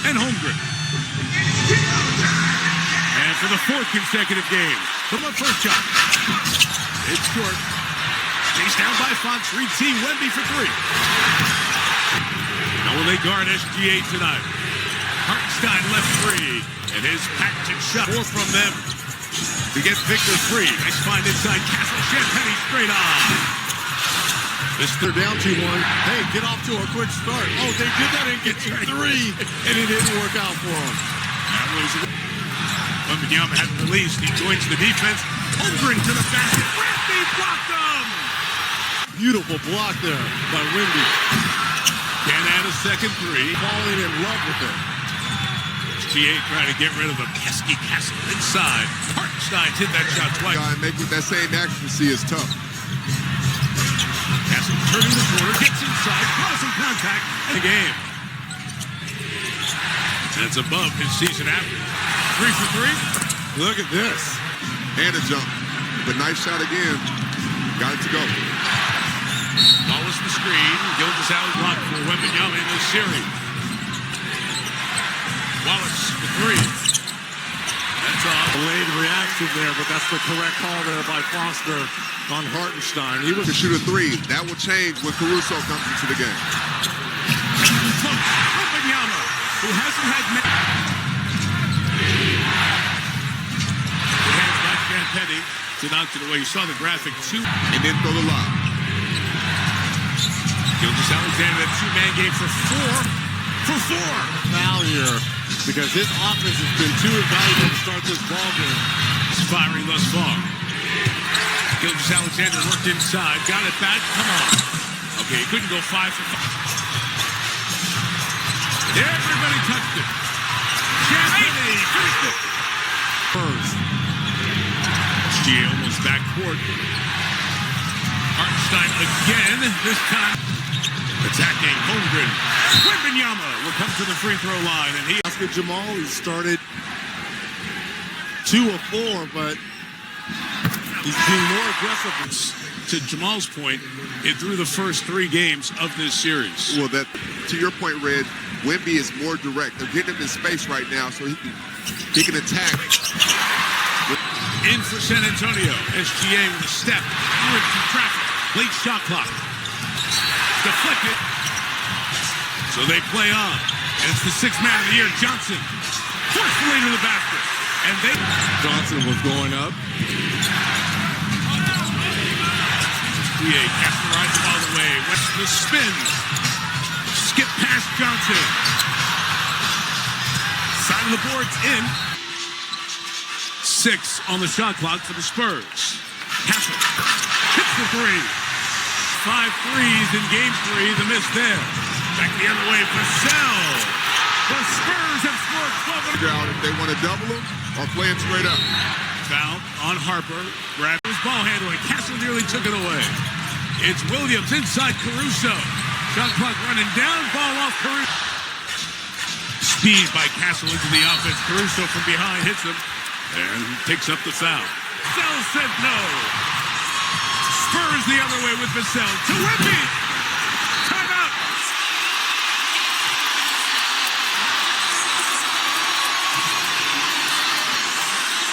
and Holmgren. And for the fourth consecutive game, from the first shot. It's short. Chased down by Fox. Reed T. Wemby for three. Now will they guard SGA tonight? Hartenstein left three. And his patented shot. Four from them to get Victor free. Nice find inside Castle. Champagne straight on. They're down 2-1. Hey, get off to a quick start. Oh, they did that and get three, and it didn't work out for them. That was Wembanyama had released. He joins the defense. Holmgren to the basket. Wemby blocked him. Beautiful block there by Wemby. Can't add a second three. Falling in love with it. SGA trying to get rid of a pesky Castle inside. Hartenstein hit that shot twice. Making that same accuracy is tough. Castle turning the corner, gets inside, causing contact in the game. That's above his season average. 3 for 3. Look at this. And a jump. But nice shot again. Got it to go. Wallace the screen. Gildas out block for Wembanyama in this series. Wallace the three. That's off. Delayed reaction there, but that's the correct call there by Foster on Hartenstein. He was to shoot a three. That will change when Caruso comes into the game. Wembanyama, who hasn't had many. The hands by Champagne to knock it away. You saw the graphic too. And then throw the lob. Gildas Alexander, that two-man game for four. Foul here because his offense has been too invaluable to start this ball game. He's firing thus far. Gildas Alexander worked inside, got it back. Come on. Okay, he couldn't go 5 for 5. Everybody touched it. Champagne finished it. Spurs. SGA almost backcourt. Hartenstein again, this time. Attacking Holmgren. Wembanyama will come to the free throw line, and he. Oscar Jamal, he started 2 of 4, but he's being more aggressive. To Jamal's point, it through the first 3 games of this series. Well, that to your point, Red, Wemby is more direct. They're getting him in space right now, so he can attack. In for San Antonio, SGA with a step through some traffic. Late shot clock. Deflected. So they play on. And it's the 6th man of the year, Johnson. Forcefully to the basket. And they... Johnson was going up. SGA casts the all the way. West the spin. Skip past Johnson. Side of the boards in. 6 on the shot clock for the Spurs. Castle hits the 3. 5 threes in game 3. The miss there. Back the other way for Sell. The Spurs have scored 12. Figure out if they want to double him or play him straight up. Foul on Harper. Grabbed his ball handling. Castle nearly took it away. It's Williams inside Caruso. Shot clock running down. Ball off Caruso. Speed by Castle into the offense. Caruso from behind hits him and picks up the foul. Sell said no. Spurs the other way with Vassell to Wemby. Timeout.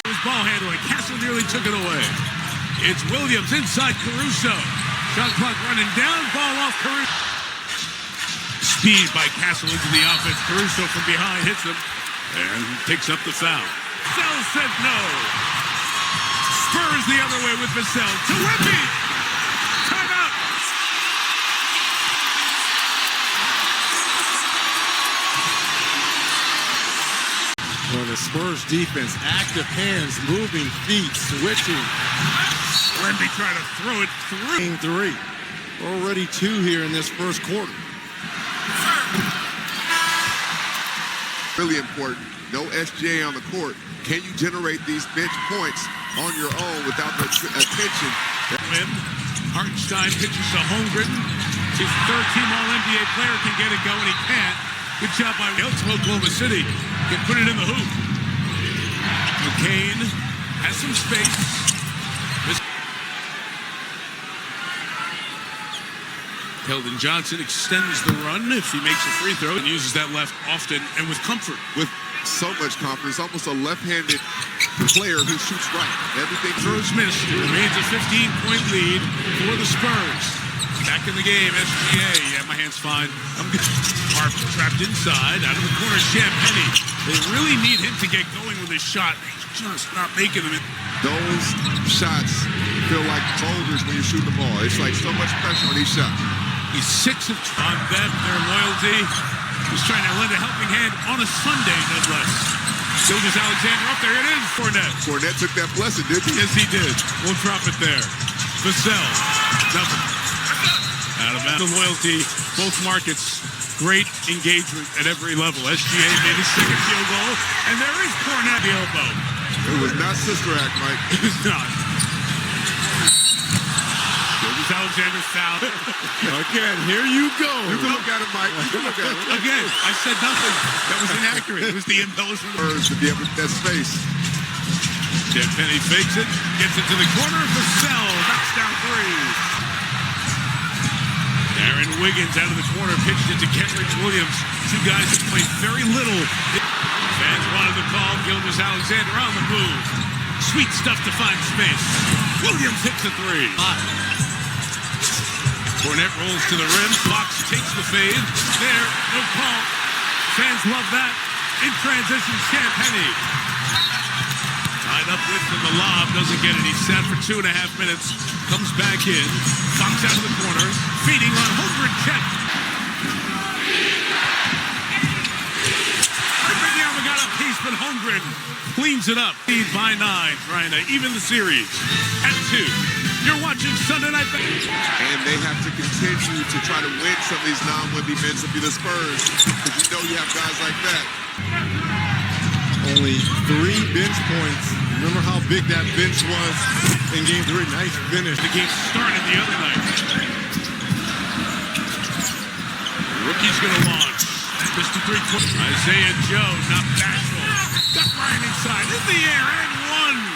His ball handling. Castle nearly took it away. It's Williams inside Caruso. Shot clock running down. Ball off Caruso. Speed by Castle into the offense. Caruso from behind hits him and picks up the foul. Vassell said no. Spurs the other way with Vassell to Wemby. Timeout. Well, the Spurs defense, active hands, moving feet, switching. Wemby trying to throw it through. Game 3. Already 2 here in this first quarter. Really important. No SGA on the court. Can you generate these bench points on your own without the attention? Hartenstein pitches to Holmgren. His 3rd-team All-NBA player can get it going. He can't. Good job by Oklahoma City. Can put it in the hoop. McCain has some space. Keldon Johnson extends the run if he makes a free throw and uses that left often and with comfort. With so much confidence, almost a left-handed player who shoots right. Everything Throws missed. Remains a 15-point lead for the Spurs. Back in the game, SGA. Yeah, my hand's fine. I'm good. Harp trapped inside. Out of the corner, Champagny. They really need him to get going with his shot. He's just not making them. Those shots feel like boulders when you shoot the ball. It's like so much pressure on each shot. He's 6 of 2 on them, their loyalty. He's trying to lend a helping hand on a Sunday, no less. Gilgeous-Alexander up there. It is Fournette. Fournette took that blessing, didn't he? Yes, he did. We'll drop it there. Vassell. Nothing. Out of bounds. The loyalty, both markets, great engagement at every level. SGA made his second field goal, and there is Fournette the elbow. It was not Sister Act, Mike. It was not. Alexander foul. Again, here you go. You can look at it, Mike. You can look at it. Again, I said nothing. That was inaccurate. It was the embellishment. Spurs to be able to get that space. Penny fakes it, gets it to the corner. Vassell knocks down 3. Aaron Wiggins out of the corner, pitched it to Kenrich Williams. Two guys who played very little. Fans wanted the call. Gilgeous-Alexander on the move. Sweet stuff to find space. Williams hits a 3. Fournette rolls to the rim. Fox takes the fade. There, no call. Fans love that. In transition, Champagny. Tied up with from the lob. Doesn't get it. He sat for 2.5 minutes. Comes back in. Fox out of the corner. Feeding on Holmgren. Check. Wembanyama got a piece, but Holmgren cleans it up. Lead by 9. Trying to even the series at 2. You're watching Sunday Night Baseball. And they have to continue to try to win some of these non-Wemby men to be the Spurs, because you know you have guys like that. Only 3 bench points. Remember how big that bench was in Game 3? Nice finish. The game started the other night. Rookie's going to launch. Mr. 3-quarter. Isaiah Joe, not bashful. Got Ryan inside. In the air and 1.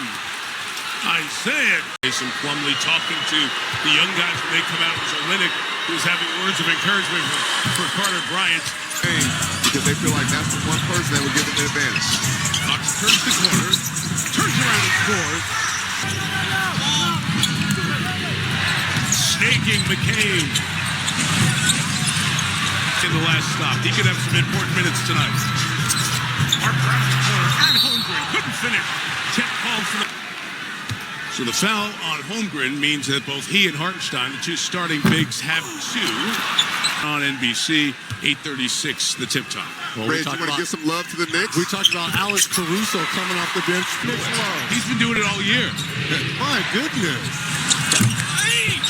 Isaiah. Jason Plumlee talking to the young guys when they come out. It was Olynyk who's having words of encouragement for Carter Bryant. Because they feel like that's the one person that would give them an advantage. Fox turns the corner, turns around and scores. Snaking McCabe. In the last stop. He could have some important minutes tonight. Mark grabs the corner and Holmgren couldn't finish. Check called for the... So the foul on Holmgren means that both he and Hartenstein, the 2 starting bigs, have 2 on NBC. 8:36, the tip time. Well, Ray, you want to give some love to the Knicks? We talked about Alex Caruso coming off the bench. Knicks love. He's been doing it all year. My goodness.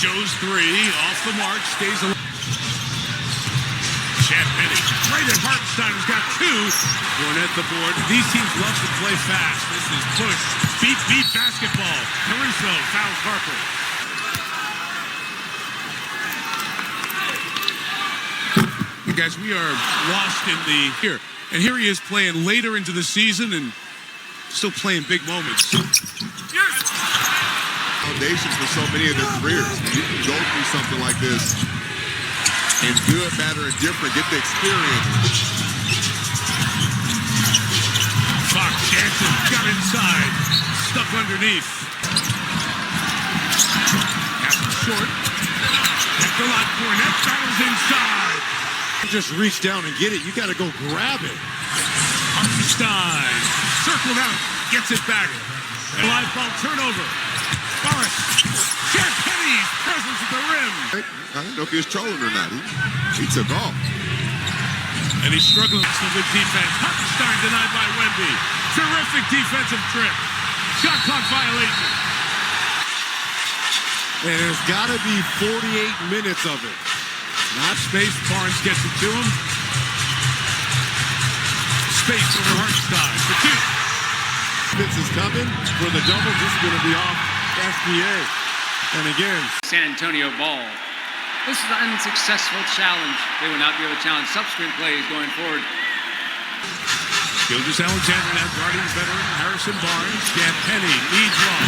Joe's 3 off the mark, stays alive. Champagny. Right at Hartenstein has got 2. Fournette the board. These teams love to play fast. This is push. Beat basketball. Caruso fouls Harper. Guys, we are lost in the here. And here he is playing later into the season and still playing big moments. Foundation for so many of their careers. You can go through something like this and good, bad, or indifferent, get the experience. Fox Jansen got inside, stuck underneath. After short, after lot, Fournette battles inside. Just reach down and get it. You got to go grab it. Hartenstein circled out, gets it back. A live ball turnover. Morris, Champagny's presence at the rim. I don't know if he was trolling or not. He took off. And he's struggling with some good defense. Hartenstein denied by Wemby. Terrific defensive trip. Shot clock violation. And it's got to be 48 minutes of it. Not space. Barnes gets it to him. Space over Hartenstein for 2. Fitz is coming for the double. This is going to be off SBA. And again, San Antonio ball. This is an unsuccessful challenge. They will not be able to challenge subsequent plays going forward. Gilgeous-Alexander now guarding veteran Harrison Barnes. Champagny leads long.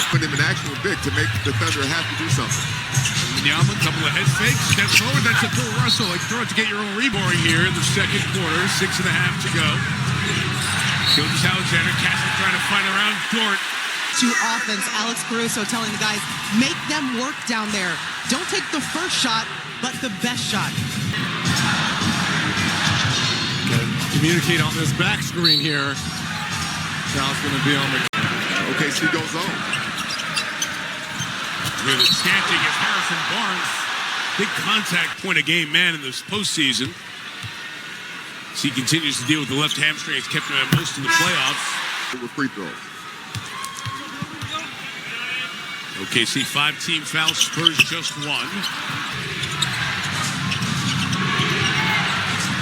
Put him in action with Vic to make the Thunder have to do something. Wembanyama, couple of head fakes, steps forward. That's a Bill Russell. Like throw it to get your own rebounding here in the second quarter. 6.5 to go. Gilgeous-Alexander, Castle trying to find around Dort. To offense, Alex Caruso telling the guys, make them work down there. Don't take the first shot, but the best shot. Communicate on this back screen here. Now it's going to be on the... OKC goes on. With the chanting is Harrison Barnes. Big contact point a game man in this postseason. As he continues to deal with the left hamstring. It's kept him at most of the playoffs. With free throws. OKC 5-team foul. Spurs just one.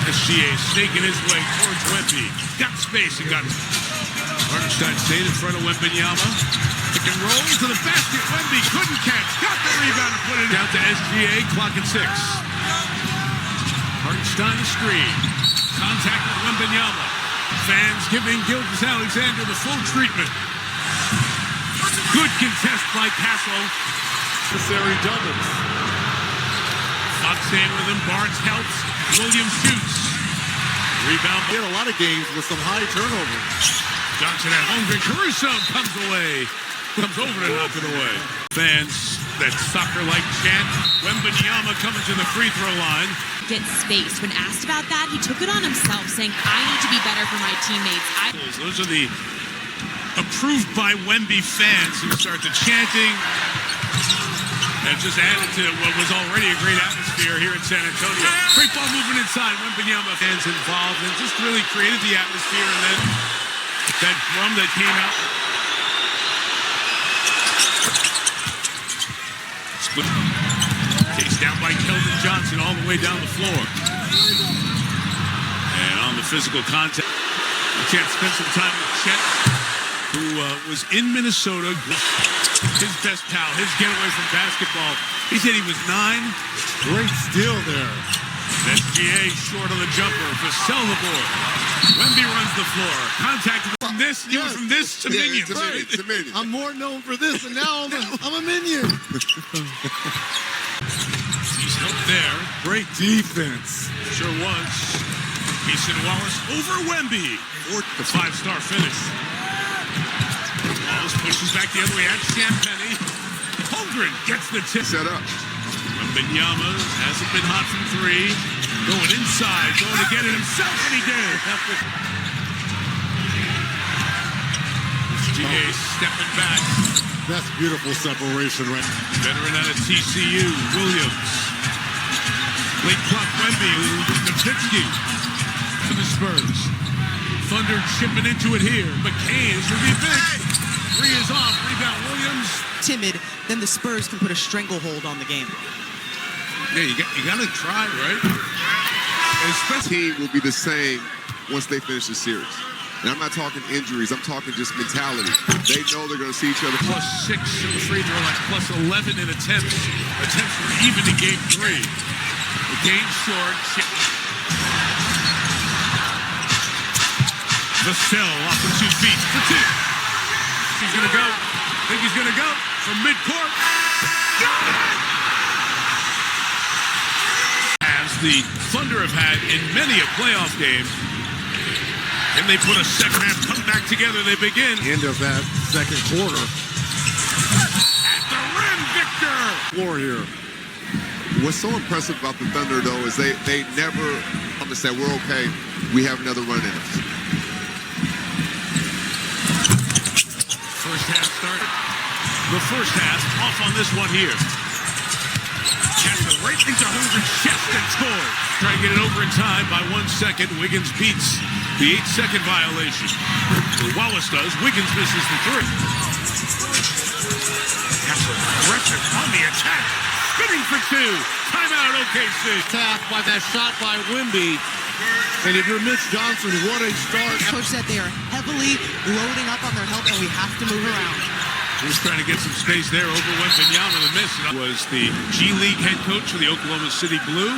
SGA snaking his way towards Wemby. Got space and got it. Hartenstein stayed in front of Wembanyama. Pick and roll to the basket. Wemby couldn't catch. Got the rebound and put it down to SGA. Clock at 6. Hartenstein a screen. Contact with Wembanyama. Fans giving Gilgeous-Alexander the full treatment. Good contest by Castle. Necessary doubles. Fox staying with him. Barnes helps. Williams shoots. Rebound. He had a lot of games with some high turnovers. Johnson at home. Caruso comes away. Comes over to knock it away. Fans, that soccer-like chant. Wembanyama coming to the free throw line. Get space. When asked about that, he took it on himself, saying, I need to be better for my teammates. Those are the approved by Wemby fans who start the chanting. And just added to what was already a great atmosphere here in San Antonio. Great ball movement inside. Wembanyama fans involved and just really created the atmosphere. And then that drum that came out. Split. Chased down by Keldon Johnson all the way down the floor. And on the physical contact, we can't spend some time with Chet, who was in Minnesota. His best pal, his getaway from basketball. He said he was 9. Great steal there. SGA short on the jumper. Vassell the board. Wemby runs the floor. Contact from this. He went from this to minions. It's a minion. I'm more known for this, and now I'm a minion. He's helped there. Great defense. Sure was. Mason Wallace over Wemby. The 5-star finish. Wallace pushes back the other way at Champagny. Holmgren gets the tip. Set up. Wembanyama hasn't been hot from 3. Going inside, going to get it himself, and he did. SGA stepping back. That's beautiful separation right. Veteran out of TCU, Williams. Late clock Wemby, Nowitzki to the Spurs. Thunder chipping into it here. McCain is going to be big. 3 is off. Rebound Williams. Timid, then the Spurs can put a stranglehold on the game. Yeah, you got to try, right? And especially team will be the same once they finish the series. And I'm not talking injuries. I'm talking just mentality. They know they're going to see each other. +6 in the free throw line, +11 in attempts. Attempts were even in game 3. The game short. Vassell off the 2 feet for 2. He's going to go. I think he's going to go from midcourt. Got it! As the Thunder have had in many a playoff game. And they put a second half come back together. They begin. End of that second quarter. At the rim, Victor! Floor here. What's so impressive about the Thunder, though, is they never say, we're okay. We have another run in us. First half started. The first half off on this one here. Cast it right into Holmgren's chest and scored. Trying to get it over in time by 1 second. Wiggins beats the 8-second violation. Wallace does. Wiggins misses the 3. Castle aggressive on the attack. Spinning for 2. Timeout OKC. Tap by that shot by Wemby. And if you're Mitch Johnson, what a start. Coach said they are heavily loading up on their help, and we have to move around. He's trying to get some space there over Wembanyama. The miss was the G League head coach for the Oklahoma City Blue.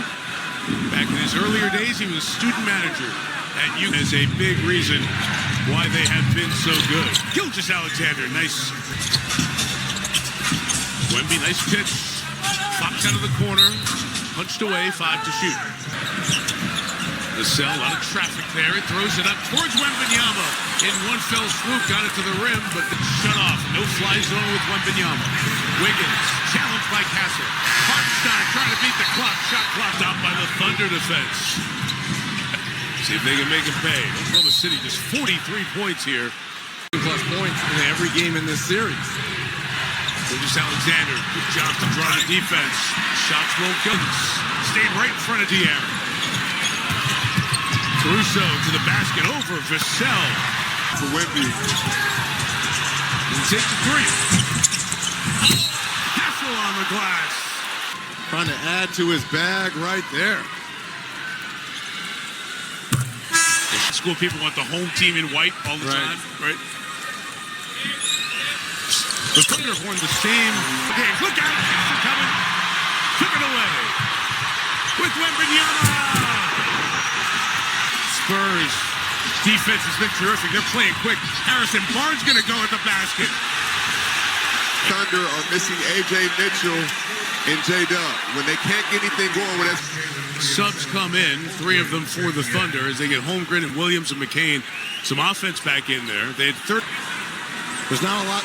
Back in his earlier days, he was student manager at UConn. As a big reason why they have been so good. Gilgeous-Alexander, nice. Wemby, nice pitch. Fox Fox out of the corner. Punched away, 5 to shoot. The cell, a lot of traffic there. It throws it up towards Wembanyama. In one fell swoop, got it to the rim, but shut off. No fly zone with Wembanyama. Wiggins, challenged by Castle. Hartenstein trying to beat the clock. Shot clock stopped by the Thunder defense. See if they can make it pay. Oklahoma City just 43 points here. Plus points in every game in this series. Gilgeous Alexander, good job to draw the defense. Shots won't go. Stayed right in front of De'Aaron. Caruso to the basket over Vassell. For Wemby. He takes the three. Castle on the glass. Trying to add to his bag right there. School people want the home team in white all the time, right? The Thunder have won the same game. Look out! Castle coming. Took it away. With Wembanyama. Spurs defense has been terrific. They're playing quick. Harrison Barnes going to go at the basket. Thunder are missing A.J. Mitchell and J-Dub. When they can't get anything going with us. Subs come in, 3 of them for the Thunder, as they get Holmgren and Williams and McCain. Some offense back in there. They had There's not a lot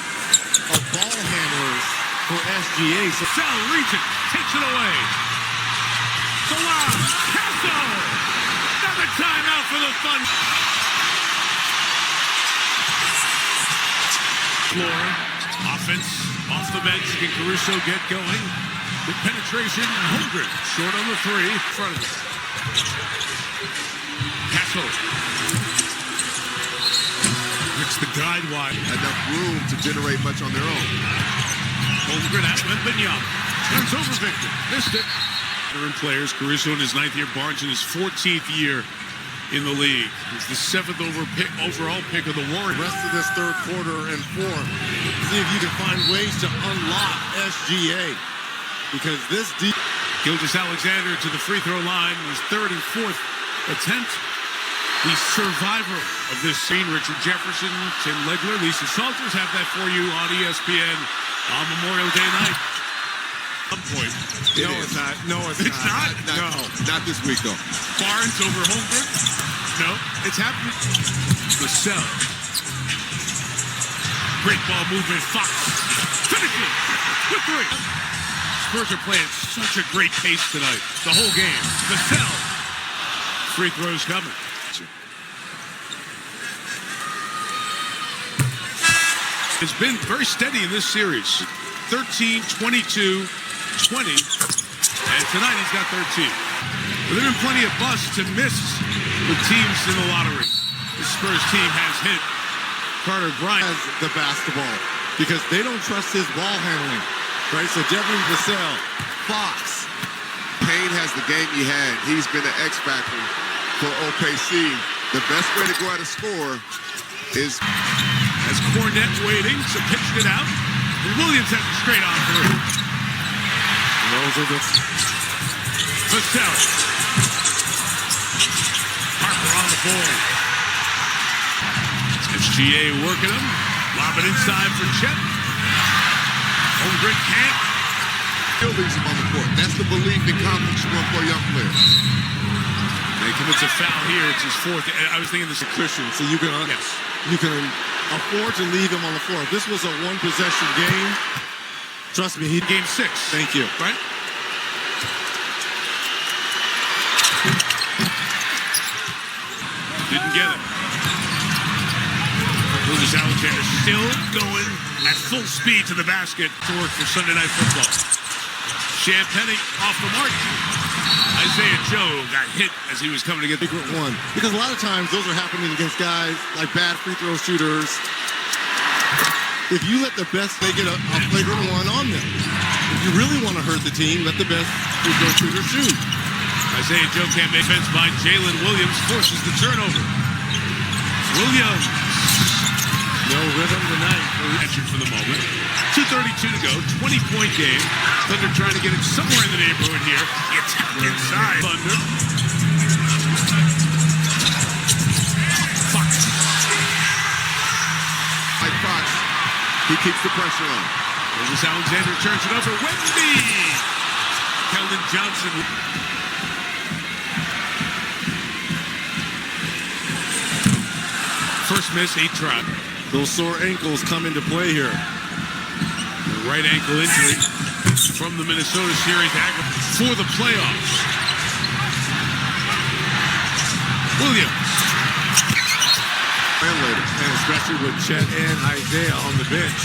of ball handlers for SGA. So Sal reads it, takes it away. Salah, Castle. Another timeout for the Thunder. Floor, offense, off the bench. Can Caruso get going? Good penetration. Holmgren, short on the 3. In front of him. Castle. It's the guide wide. Enough room to generate much on their own. Holmgren at Wembanyama. Turns over Victor. Missed it. Veteran players. Caruso in his 9th year. Barnes in his 14th year in the league. He's the 7th overall pick of the Warriors. rest of this third quarter and fourth, see if you can find ways to unlock SGA. Because this Gilgeous Alexander to the free throw line. His 3rd and 4th attempt. The survivor of this scene, Richard Jefferson, Tim Legler, Lisa Salters have that for you on ESPN on Memorial Day night. Some point. No, it's not. No, it's not. No, not this week though. Barnes over Holmgren. No, it's happening. Vassell. Great ball movement. Fox finishing with 3. Spurs are playing such a great pace tonight. The whole game. Vassell. Free throws coming. It's been very steady in this series. 13, 22, 20. And tonight he's got 13. But there have been plenty of busts to miss with teams in the lottery. The Spurs team has hit Carter Bryant. Has the basketball because they don't trust his ball handling. Right, so Devin Vassell, Fox. Payne has the game he had. He's been an X factor for OKC. The best way to go out and score is as Cornette waiting, so pitched it out. And Williams has it straight on through. Those are the Vassell. Harper on the board. SGA working him. Lob it inside for Chet. Holmgren can't. Still leaves him on the court. That's the belief and confidence you want for a young player. He commits a foul here. It's his 4th. I was thinking this is Christian, so you can afford to leave him on the floor. If this was a one-possession game, trust me, Game 6. Thank you. Right? Didn't get it. Gilgeous Alexander still going at full speed to the basket to work for Sunday Night Football. Champagnie off the mark. Isaiah Joe got hit as he was coming to get the one. Because a lot of times those are happening against guys like bad free throw shooters. If you let the best, they get a flagrant 1 on them. If you really want to hurt the team, let the best free throw shooter shoot. Isaiah Joe can't make defense by Jalen Williams, forces the turnover. Williams. No rhythm tonight. Mentioned for the moment. 2:32 to go. 20-point game. Thunder trying to get it somewhere in the neighborhood here. It's inside. Thunder. Fox. Like Fox, he keeps the pressure on. Gilgeous Alexander turns it over. Wemby. Keldon Johnson. First miss, 8 try. Those sore ankles come into play here. Right ankle injury from the Minnesota series for the playoffs. Williams. And especially with Chet and Isaiah on the bench.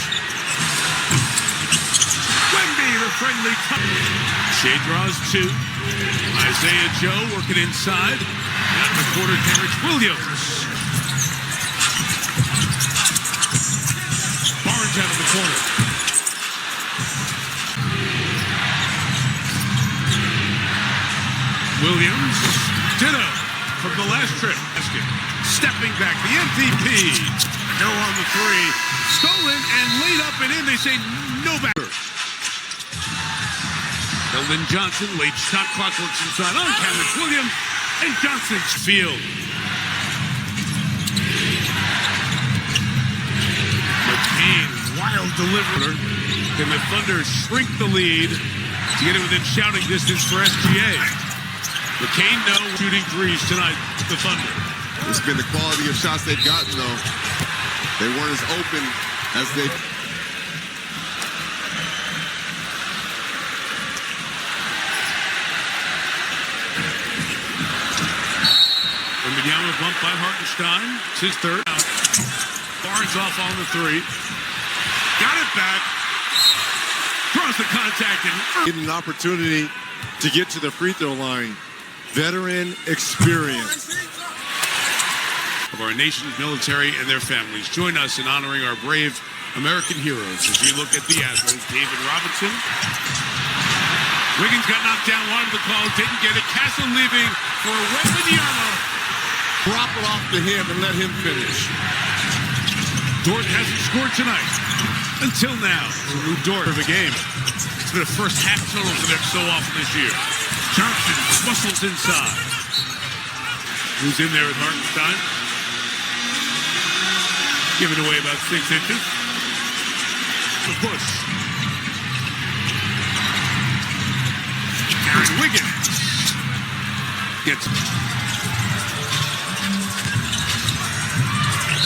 Wemby, the friendly touch. Shea draws 2. Isaiah Joe working inside. Out in the quarter, Kenrich Williams. Barnes out of the corner. Williams, ditto from the last trip. Stepping back, the MVP. No on the 3. Stolen and laid up and in. They say no back. Keldon Johnson, late shot clock works inside on Kenrich Williams and Johnson's field. McCain, wild deliverer. Can the Thunder shrink the lead to get it within shouting distance for SGA? McCain, no, shooting threes tonight with the Thunder. It's been the quality of shots they've gotten, though. They weren't as open as they... Wembanyama bumped by Hartenstein. It's his third. Barnes off on the 3. Got it back. Draws the contact and... Getting an opportunity to get to the free throw line. Veteran experience. Of our nation's military and their families. Join us in honoring our brave American heroes as we look at the athletes. David Robinson. Wiggins got knocked down, wanted the call, didn't get it. Castle leaving for Wembanyama. Drop it off to him and let him finish. Dort hasn't scored tonight. Until now. Lou Dort of a game. It's been a first half total for them so often this year. Johnson muscles inside. Who's in there with Hartenstein? Giving away about 6 inches. The push. Aaron Wiggins gets it.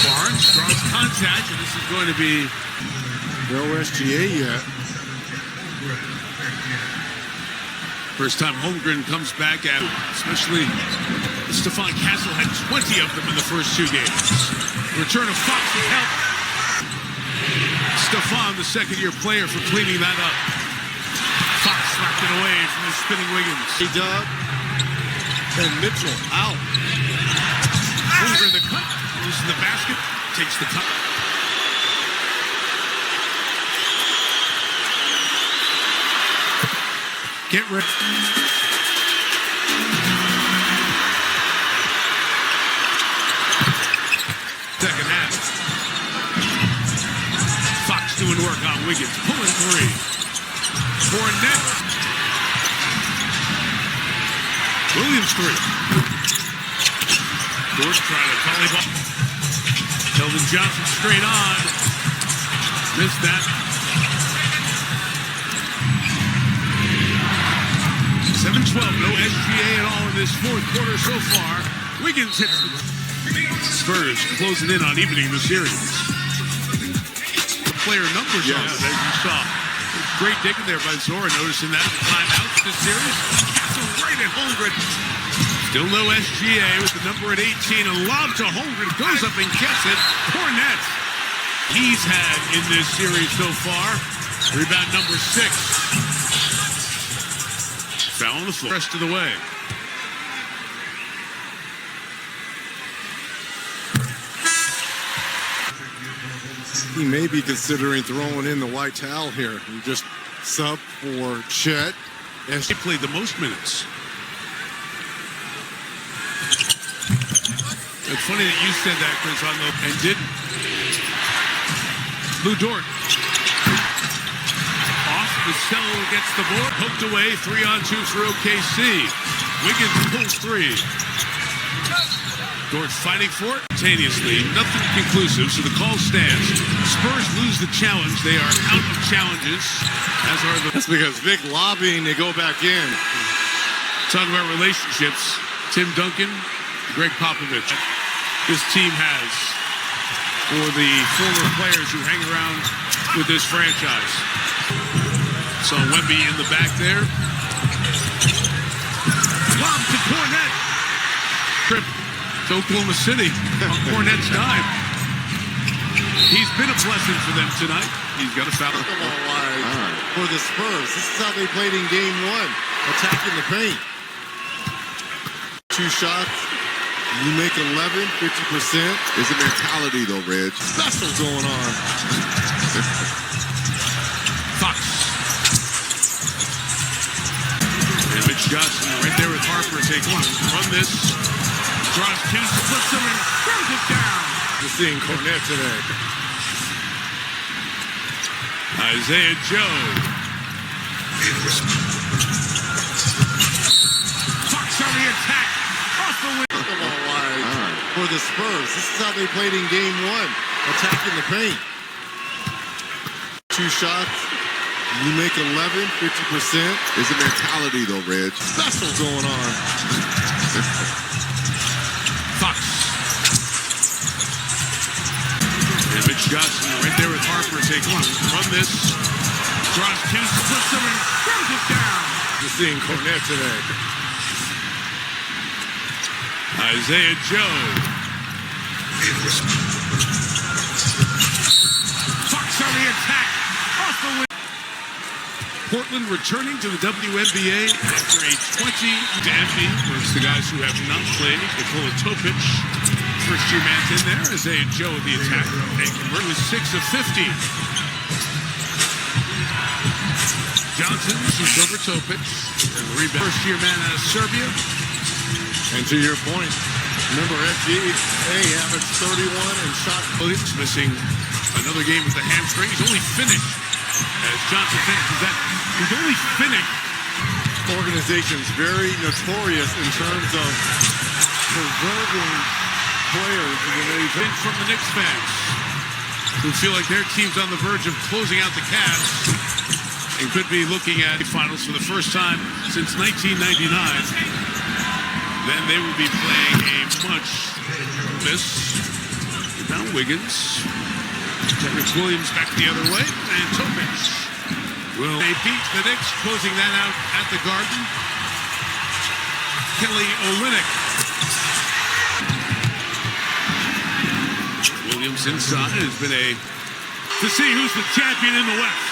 Barnes draws contact, and this is going to be No SGA yet. first time Holmgren comes back at, especially Stephon Castle had 20 of them in the first 2 games. Return of Fox with help. Stephon, the second-year player, for cleaning that up. Fox slapped it away from the spinning Wiggins. Dub and Mitchell out. Holmgren the cut, losing the basket, takes the cut. Get ready. Second half. Fox doing work on Wiggins. Pulling 3. Fournette. Williams 3. Dort trying to volley ball. Keldon Johnson straight on. Missed that. 7-12, no SGA at all in this 4th quarter so far. Wiggins hits the Spurs closing in on evening the series. Player numbers on it, as you saw. Great digging there by Zora, noticing that the timeouts this series. Castle right at Holmgren. Still no SGA with the number at 18. A lob to Holmgren, goes up and gets it. Fournette. He's had in this series so far. Rebound number 6. Foul on the floor. Rest of the way. He may be considering throwing in the white towel here and just sub for Chet. And He played the most minutes. It's funny that you said that, Chris, on the and didn't. Lou Dort. Vassell gets the board, hooked away, 3-on-2 for OKC. Wiggins pulls 3. Dort fighting for it simultaneously. Nothing conclusive, so the call stands. Spurs lose the challenge. They are out of challenges, as are the... That's because Vic lobbying to go back in. Talk about relationships. Tim Duncan, Greg Popovich. This team has for the former players who hang around with this franchise. So Wemby in the back there. Lob to Cornette. Trip to Oklahoma City on Cornette's dime. He's been a blessing for them tonight. He's got a foul. For the Spurs, this is how they played in game one, attacking the paint. 2 shots, you make 11, 50%. It's a mentality though, Reg. Special going on. Fox. And Mitch Johnson right there with Harper. Say, come on, run this. Draws 2, splits them and throws it down. You're seeing Cornette today. Isaiah Joe. Fox on the attack. Off the wing. For the Spurs, this is how they played in game one, attacking the paint. 2 shots, you make 11, 50%. It's a mentality though, Reg. Special going on. Fox. And Mitch Johnson right there with Harper. Say, come on, run this. Draws 2, splits them and throws it down. You're seeing Cornette today. Isaiah Joe. Fox on the attack. Off the wing. Portland returning to the WNBA after a 20 to empty versus the guys who have not played. Nikola Topic, first-year man's in there. Isaiah Joe with the attack. And converted with 6 of 50. Johnson shoots over Topic. And the rebound. First-year man out of Serbia. And to your point, remember SGA averaged 31 and shot. Williams missing another game with the hamstring. He's only finished as Johnson finishes that. He's only finished. Organization's very notorious in terms of preserving players. Been from the Knicks fans who feel like their team's on the verge of closing out the Cavs and could be looking at the finals for the first time since 1999. Then they will be playing a much miss. Now Wiggins. Derrick Williams back the other way. And Topic. Will they beat the Knicks, closing that out at the Garden? Kelly Olynyk. Williams inside has been to see who's the champion in the West.